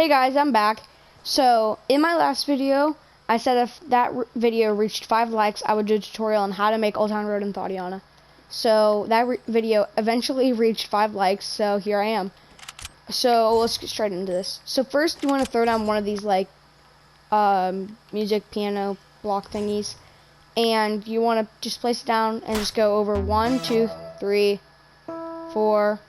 Hey guys, I'm back. So, in my last video, I said if that video reached 5 likes, I would do a tutorial on how to make Old Town Road in Thotiana. So, that video eventually reached 5 likes, so here I am. So, let's get straight into this. So, first, you want to throw down one of these, like, music, piano, block thingies. And you want to just place it down and just go over 1, 2, 3, 4,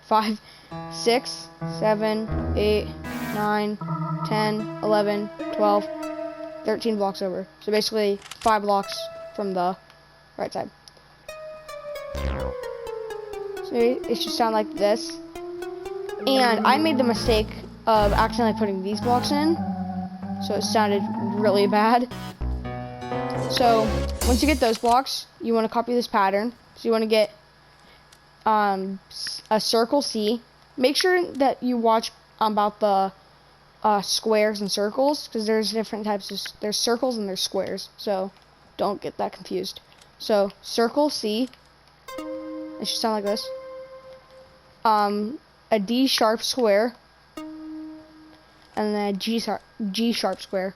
5, 6, 7, 8, 9, 10, 11, 12, 13 blocks over. So basically 5 blocks from the right side. So it should sound like this. And I made the mistake of accidentally putting these blocks in, so it sounded really bad. So once you get those blocks, you want to copy this pattern. So you want to get a circle C. Make sure that you watch about the squares and circles, because there's different types of there's circles and there's squares, so don't get that confused. So circle C, it should sound like this. A D sharp square, and then a G sharp square.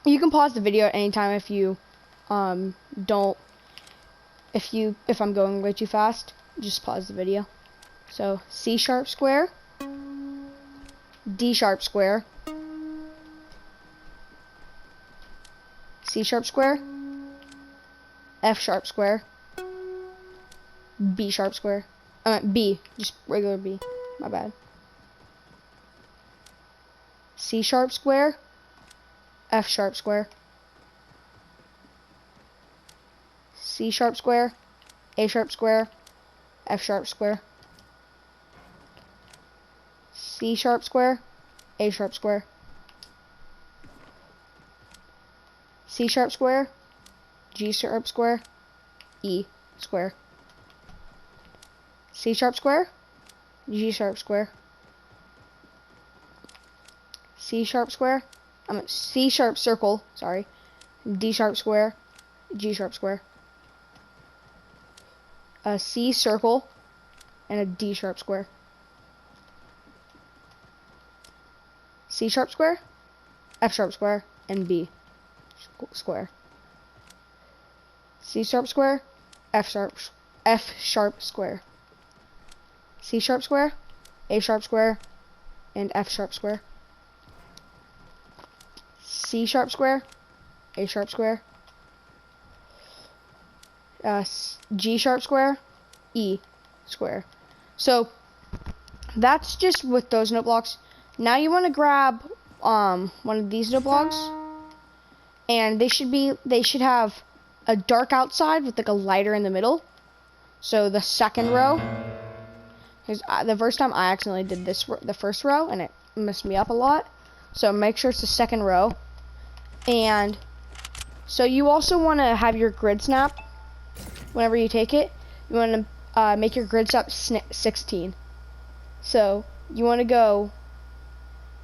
You can pause the video at any time if you if I'm going way too fast, just pause the video. So C sharp square, D sharp square, C sharp square, F sharp square, B sharp square. B, just regular B, my bad. C sharp square, F sharp square, C sharp square, A sharp square, F sharp square, C sharp square, A sharp square, C sharp square, G sharp square, E square, C sharp square, G sharp square, C sharp square, C sharp circle, sorry, D sharp square, G sharp square, a C circle, and a D sharp square, C sharp square, F sharp square, and B square, C sharp square, F sharp square, C sharp square, A sharp square, and F sharp square, C sharp square, A sharp square, G sharp square, E square. So that's just with those note blocks. Now you want to grab one of these note blocks, and they should have a dark outside with like a lighter in the middle. So the second row, because the first time I accidentally did the first row and it messed me up a lot. So make sure it's the second row. And so you also want to have your grid snap. Whenever you take it, you want to make your grid snap 16. So you want to go.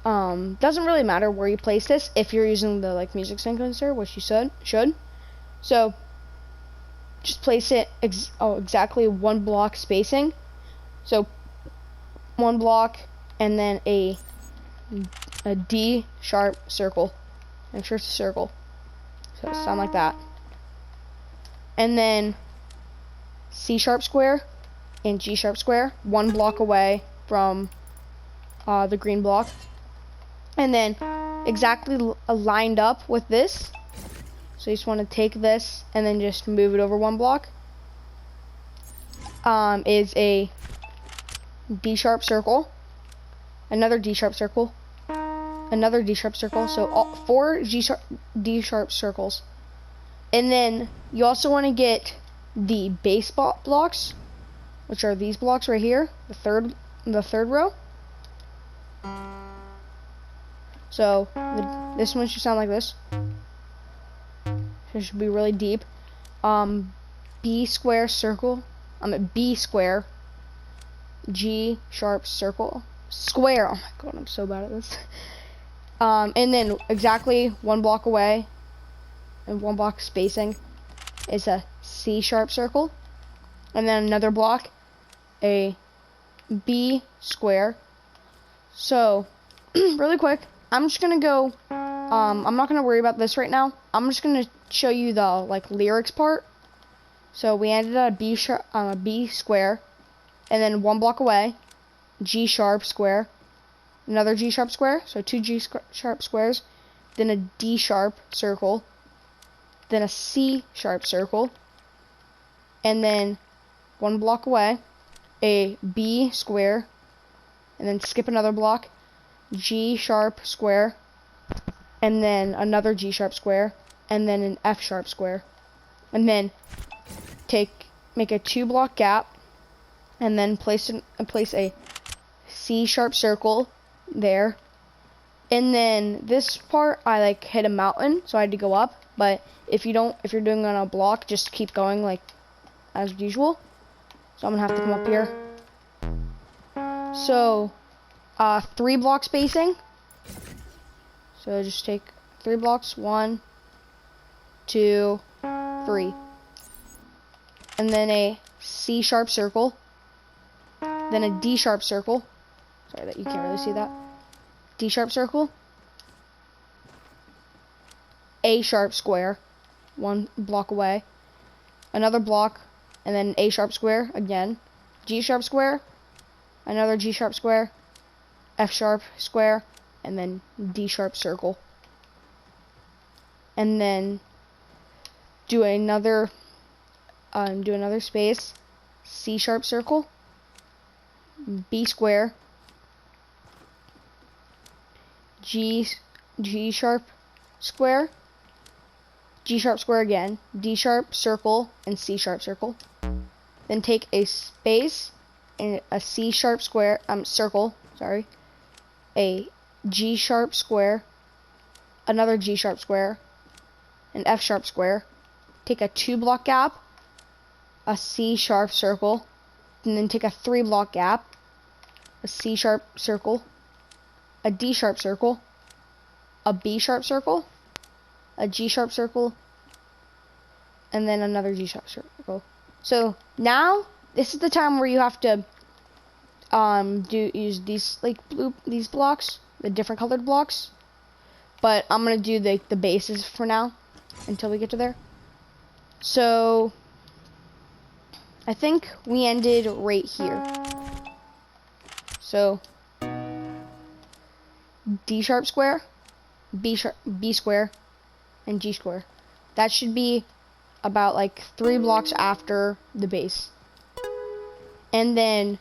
Doesn't really matter where you place this if you're using the like music sequencer, which you should. So just place it exactly 1 block spacing. So 1 block and then a D sharp circle. Make sure it's a circle. So it sound like that. And then C sharp square and G sharp square, 1 block away from the green block. And then exactly lined up with this. So you just want to take this and then just move it over 1 block. Is a D sharp circle, another D sharp circle, another D sharp circle. So 4 D sharp circles. And then you also want to get the base blocks, which are these blocks right here, the third row. So this one should sound like this. It should be really deep. B square circle. B square. G sharp circle. Square. Oh my god, I'm so bad at this. And then exactly 1 block away and 1 block spacing is a C sharp circle. And then another block, a B square. So, really quick, I'm just gonna go, I'm not gonna worry about this right now. I'm just gonna show you the, like, lyrics part. So, we ended at a B square, and then one block away, G sharp square, another G sharp square, so two G sharp squares, then a D sharp circle, then a C sharp circle, and then one block away, a B square, and then skip another block, G sharp square, and then another G sharp square, and then an F sharp square, and then make a 2-block gap, and then place a C sharp circle there. And then this part, I like hit a mountain, so I had to go up. But if you're doing on a block, just keep going like as usual. So I'm gonna have to come up here. So 3-block spacing. So just take 3 blocks, 1, 2, 3, and then a C sharp circle, then a D sharp circle. Sorry that you can't really see that. D sharp circle, A sharp square, 1 block away, another block, and then A sharp square again, G sharp square, another G sharp square, F sharp square, and then D sharp circle. And then do another space, C sharp circle, B square, G sharp square, G sharp square again, D sharp circle, and C sharp circle. Then take a space and a C sharp square, circle, sorry, a G sharp square, another G sharp square, an F sharp square. Take a 2-block gap, a C sharp circle, and then take a 3-block gap, a C sharp circle, a D sharp circle, a B sharp circle, a G sharp circle, and then another G sharp circle. So now this is the time where you have to use these these blocks, the different colored blocks. But I'm gonna do the bases for now until we get to there. So I think we ended right here. So D sharp square, B square, and G square. That should be about like 3 blocks after the base. And then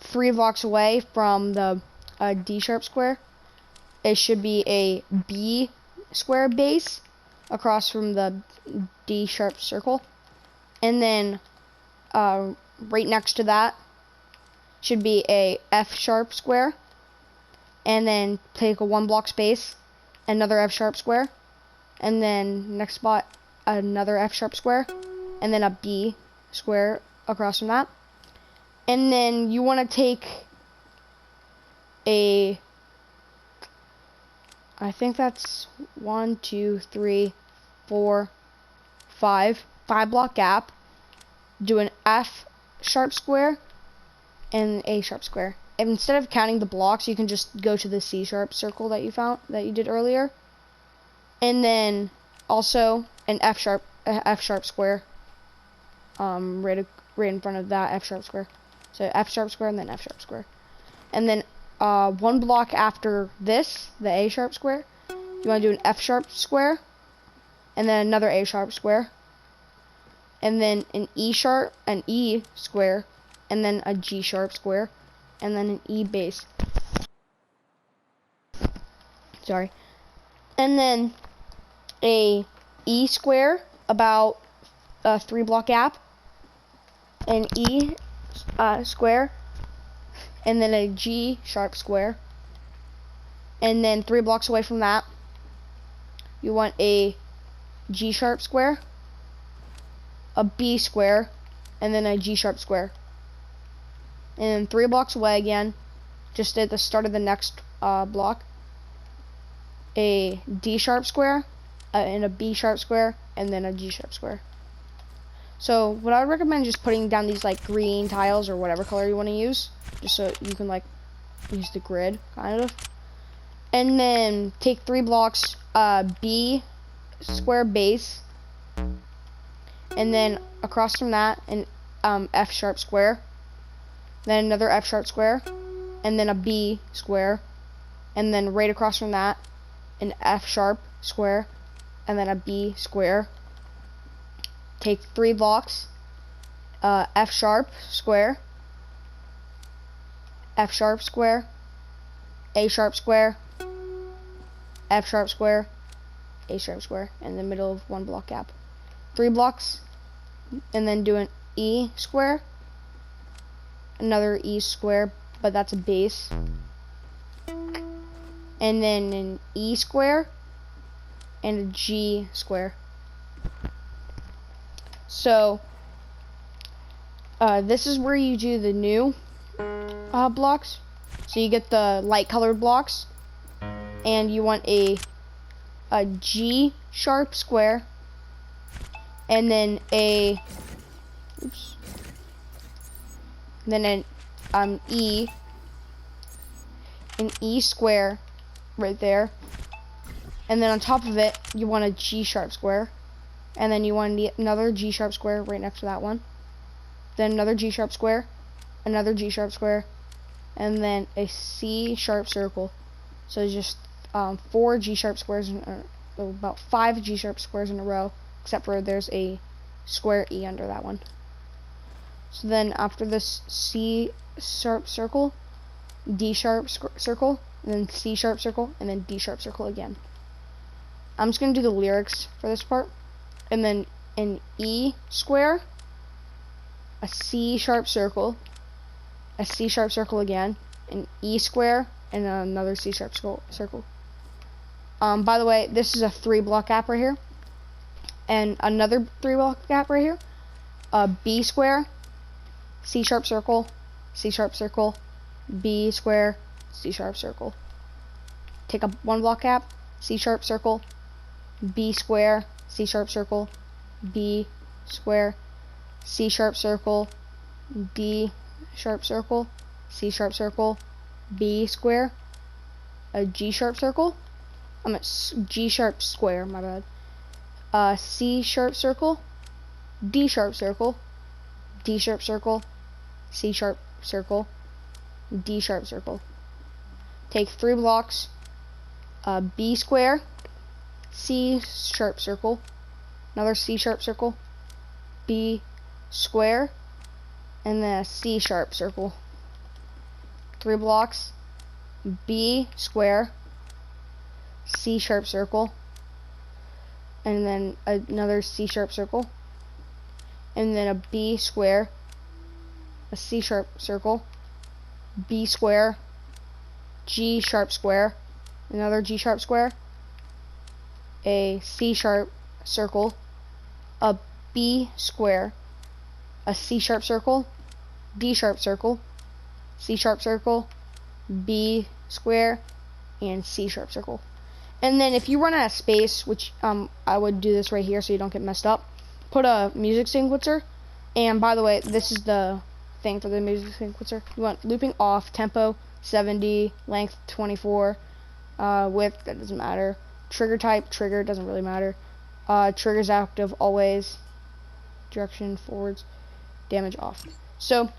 3 blocks away from the D sharp square, it should be a B square base across from the D sharp circle. And then right next to that should be a F sharp square, and then take a 1-block space, another F sharp square, and then next spot another F sharp square, and then a B square across from that. And then you want to take I think that's 1, 2, 3, 4, 5-block gap, do an F sharp square and A sharp square. And instead of counting the blocks, you can just go to the C sharp circle that you did earlier, and then also an F sharp square right in front of that F sharp square. So F sharp square and then F sharp square. And then 1 block after this, the A sharp square, you want to do an F sharp square, and then another A sharp square, and then an E square, and then a G sharp square, and then an E base. Sorry. And then a E square about a 3-block gap, an E square, and then a G sharp square. And then 3 blocks away from that, you want a G sharp square, a B square, and then a G sharp square. And then 3 blocks away again, just at the start of the next block, a D sharp square, and a B sharp square, and then a G sharp square. So what I would recommend is just putting down these like green tiles or whatever color you want to use, just so you can like use the grid kind of. And then take 3 blocks, B square base, and then across from that an F sharp square, then another F sharp square, and then a B square, and then right across from that an F sharp square, and then a B square. Take 3 blocks, F sharp square, F sharp square, A sharp square, F sharp square, A sharp square, in the middle of 1 block gap. 3 blocks, and then do an E square, another E square, but that's a base, and then an E square, and a G square. So, this is where you do the new blocks. So you get the light colored blocks, and you want a G sharp square, and then an E square right there, and then on top of it you want a G sharp square, and then you want another G sharp square right next to that one, then another G sharp square, another G sharp square, and then a C sharp circle. So it's just 4 G sharp squares, about 5 G sharp squares in a row, except for there's a square E under that one. So then after this C sharp circle, D sharp circle, and then C sharp circle, and then D sharp circle again. I'm just going to do the lyrics for this part. And then an E square, a C sharp circle, a C sharp circle again, an E square, and another C sharp circle. By the way, this is a 3 block gap right here, and another 3 block gap right here. B square, C sharp circle, C sharp circle, B square, C sharp circle. Take a 1 block gap, C sharp circle, B square, C sharp circle, B square, C sharp circle, D sharp circle, C sharp circle, B square, a G sharp circle, I'm at G sharp square, my bad, C sharp circle, D sharp circle, D sharp circle, C sharp circle, D sharp circle. Take 3 blocks, B square, C sharp circle, another C sharp circle, B square, and then a C sharp circle. 3 blocks, B square, C sharp circle, and then another C sharp circle, and then a B square, a C sharp circle, B square, G sharp square, another G sharp square, a C sharp circle, a B square, a C sharp circle, D sharp circle, C sharp circle, B square, and C sharp circle. And then if you run out of space, which I would do this right here so you don't get messed up, put a music sequencer. And by the way, this is the thing for the music sequencer. You want looping off, tempo 70, length 24, width, that doesn't matter. Trigger type, trigger, doesn't really matter. Triggers active always. Direction forwards, damage off. So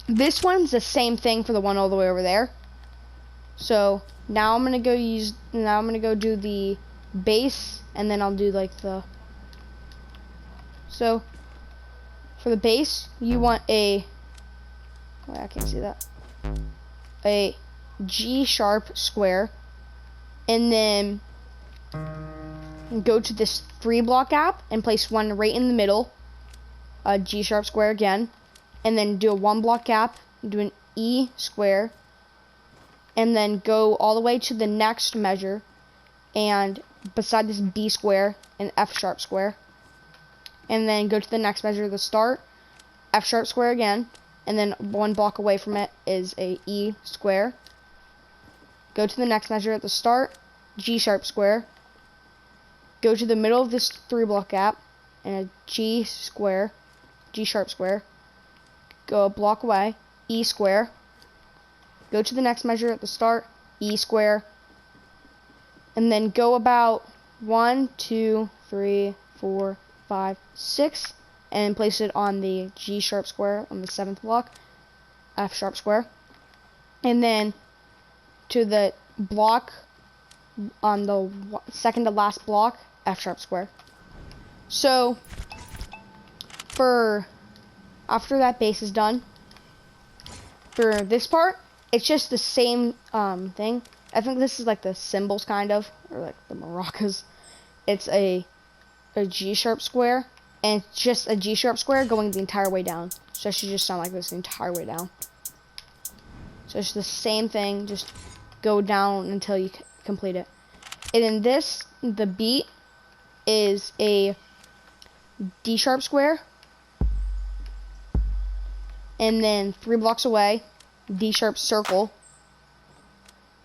this one's the same thing for the one all the way over there. So now I'm gonna go do the bass, and then I'll do like the. So for the bass, you want a. Wait, I can't see that. A G sharp square, and then go to this 3 block gap and place one right in the middle, a G sharp square again, and then do a 1 block gap, do an E square, and then go all the way to the next measure, and beside this B square, an F sharp square, and then go to the next measure, the start, F sharp square again, and then 1 block away from it is a E square. Go to the next measure at the start, G sharp square, go to the middle of this 3 block gap, and a G square, G sharp square, go a block away, E square, go to the next measure at the start, E square, and then go about 1, 2, 3, 4, 5, 6, and place it on the G sharp square on the 7th block, F sharp square, and then to the block on the second to last block, F sharp square. So for after that base is done, for this part, it's just the same thing. I think this is like the cymbals kind of, or like the maracas. It's a G sharp square, and it's just a G sharp square going the entire way down. So it should just sound like this the entire way down. So it's the same thing, just go down until you complete it. And in this, the beat is a D sharp square, and then 3 blocks away, D sharp circle,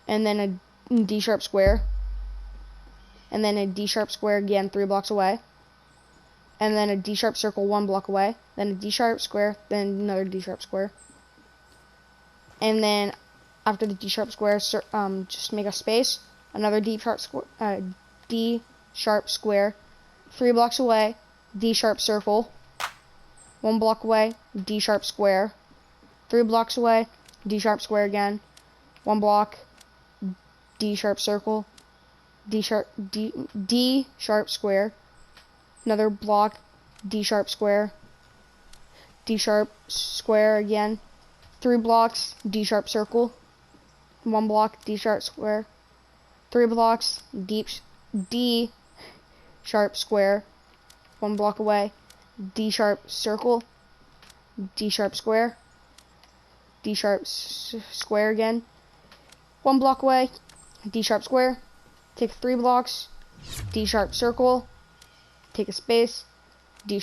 and then a D sharp square, and then a D sharp square again 3 blocks away, and then a D sharp circle 1 block away, then a D sharp square, then another D sharp square, and then after the D sharp square, just make a space, another D sharp square, 3 blocks away, D sharp circle, 1 block away, D sharp square, 3 blocks away, D sharp square again, 1 block, D sharp circle, D sharp square, another block, D sharp square, D sharp square again, 3 blocks, D sharp circle, 1 block, D sharp square, 3 blocks, D sharp square, 1 block away, D sharp circle, D sharp square, D sharp square again, 1 block away, D sharp square, take 3 blocks, D sharp circle, take a space, D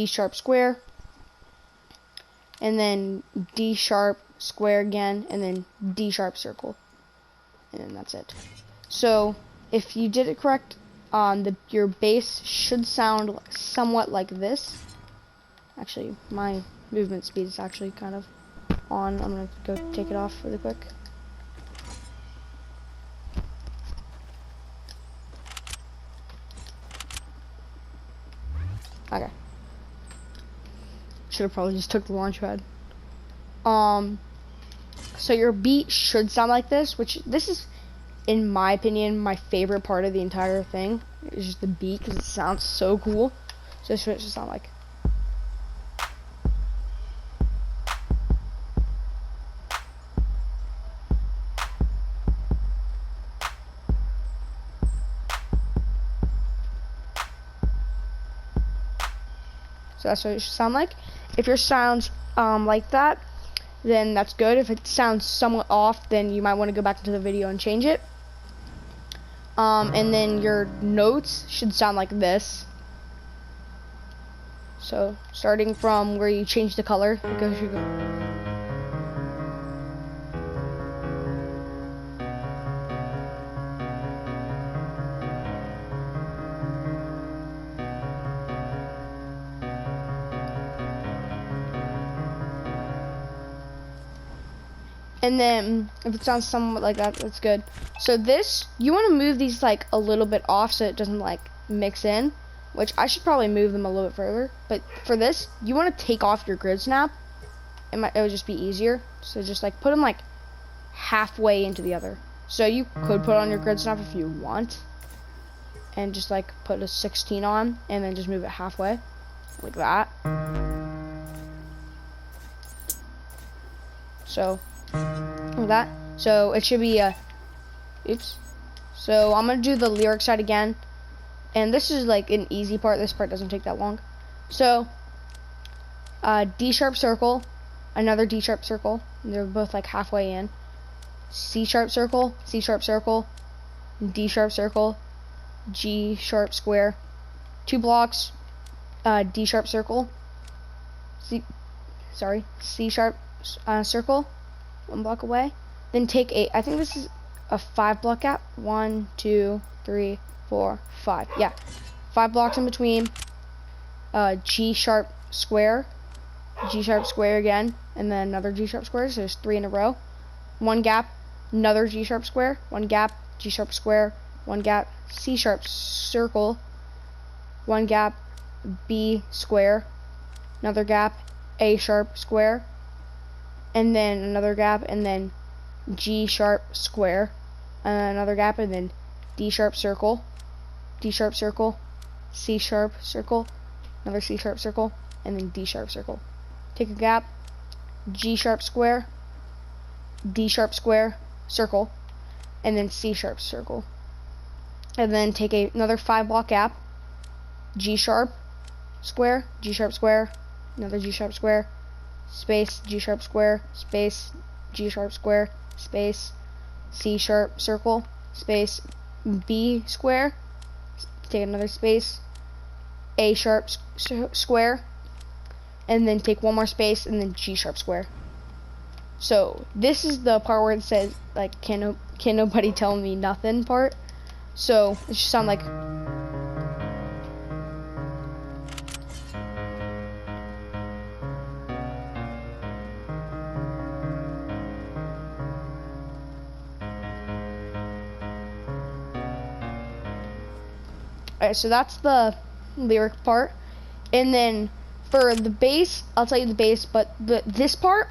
sharp square, and then D sharp square again, and then D sharp circle, and then that's it. So if you did it correct, your bass should sound somewhat like this. Actually, my movement speed is actually kind of on. I'm gonna go take it off really quick. Okay. Should have probably just took the launch pad. So your beat should sound like this, which this is, in my opinion, my favorite part of the entire thing. It's just the beat, because it sounds so cool. So this is what it should sound like. So that's what it should sound like. If your sounds like that, then that's good. If it sounds somewhat off, then you might want to go back into the video and change it. And then your notes should sound like this. So starting from where you change the color, it goes. And then if it sounds somewhat like that, that's good. So this, you want to move these like a little bit off so it doesn't like mix in, which I should probably move them a little bit further. But for this, you want to take off your grid snap. It would just be easier. So just like put them like halfway into the other. So you could put on your grid snap if you want, and just like put a 16 on, and then just move it halfway, like that. So. Like that. So it should be oops. So I'm gonna do the lyric side again, and this is like an easy part. This part doesn't take that long. So D sharp circle, another D sharp circle, and they're both like halfway in. C sharp circle, C sharp circle, D sharp circle, G sharp square, 2 blocks, D sharp circle, C sharp circle, 1 block away. Then take I think this is a 5 block gap. 1, 2, 3, 4, 5. Yeah, 5 blocks in between. G sharp square, G sharp square again, and then another G sharp square, so there's 3 in a row. 1 gap, another G sharp square, 1 gap, G sharp square, 1 gap, C sharp circle, 1 gap, B square, another gap, A sharp square, and then another gap, and then G sharp square, another gap, and then D sharp circle, D sharp circle, C sharp circle, another C sharp circle, and then D sharp circle. Take a gap, G sharp square, D sharp square, circle, and then C sharp circle. And then take another 5 block gap, G sharp square, another G sharp square, space, G sharp square, space, G sharp square, space, C sharp circle, space, B square, take another space, A sharp square, and then take 1 more space, and then G sharp square. So this is the part where it says like can nobody tell me nothing part. So it should sound like alright, so that's the lyric part. And then for the bass, I'll tell you the bass, but this part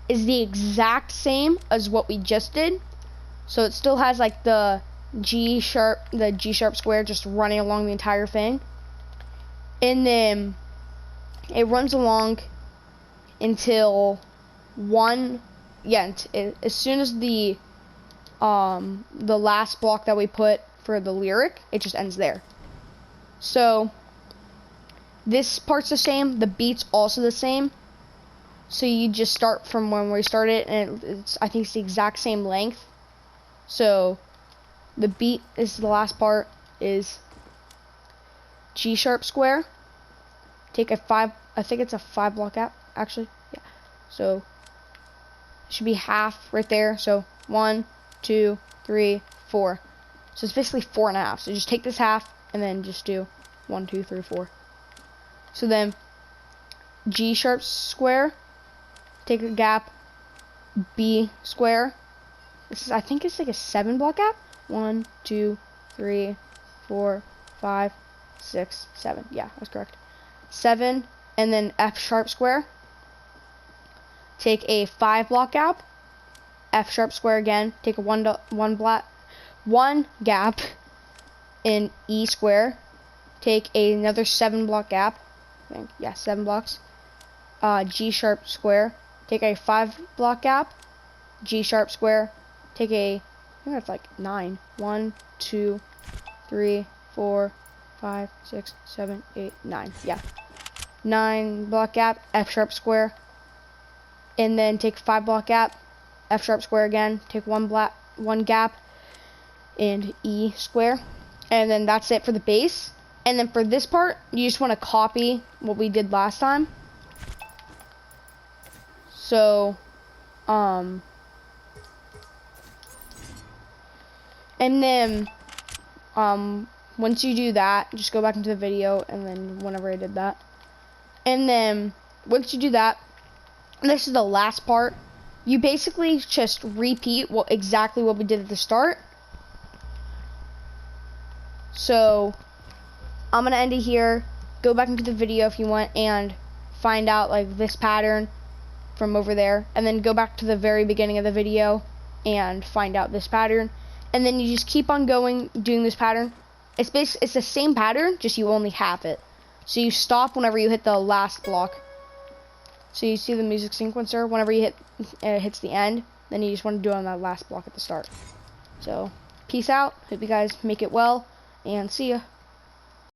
is the exact same as what we just did. So it still has like the G sharp square just running along the entire thing. And then it runs along until as soon as the last block that we put for the lyric, it just ends there. So this part's the same, the beat's also the same. So you just start from when we started, and I think it's the exact same length. So the beat is the last part is G sharp square. Take a 5, I think it's a 5 block gap actually. Yeah. So it should be half right there. So 1, 2, 3, 4. So it's basically 4.5. So just take this half and then just do 1, 2, 3, 4. So then G sharp square, take a gap, B square. This is, I think it's like a 7 block gap. 1, 2, 3, 4, 5, 6, 7. Yeah, that's correct. 7, and then F sharp square. Take a 5 block gap, F sharp square again. Take a 1 gap in E square. Take another 7 block gap. I think, yeah, 7 blocks. G sharp square. Take a 5 block gap, G sharp square. Take a, I think that's like 9. 1, 2, 3, 4, 5, 6, 7, 8, 9. Yeah. 9 block gap, F sharp square. And then take 5 block gap, F sharp square again. Take 1 gap and E square. And then that's it for the bass. And then for this part, you just want to copy what we did last time. So, and then, once you do that, just go back into the video, and then whenever I did that. And then, once you do that, this is the last part. You basically just repeat exactly what we did at the start. So, I'm going to end it here. Go back into the video if you want, and find out, like, this pattern from over there. And then go back to the very beginning of the video and find out this pattern. And then you just keep on going, doing this pattern. It's the same pattern, just you only half it. So you stop whenever you hit the last block. So you see the music sequencer, whenever you hits the end, then you just want to do it on that last block at the start. So, peace out. Hope you guys make it well, and see ya.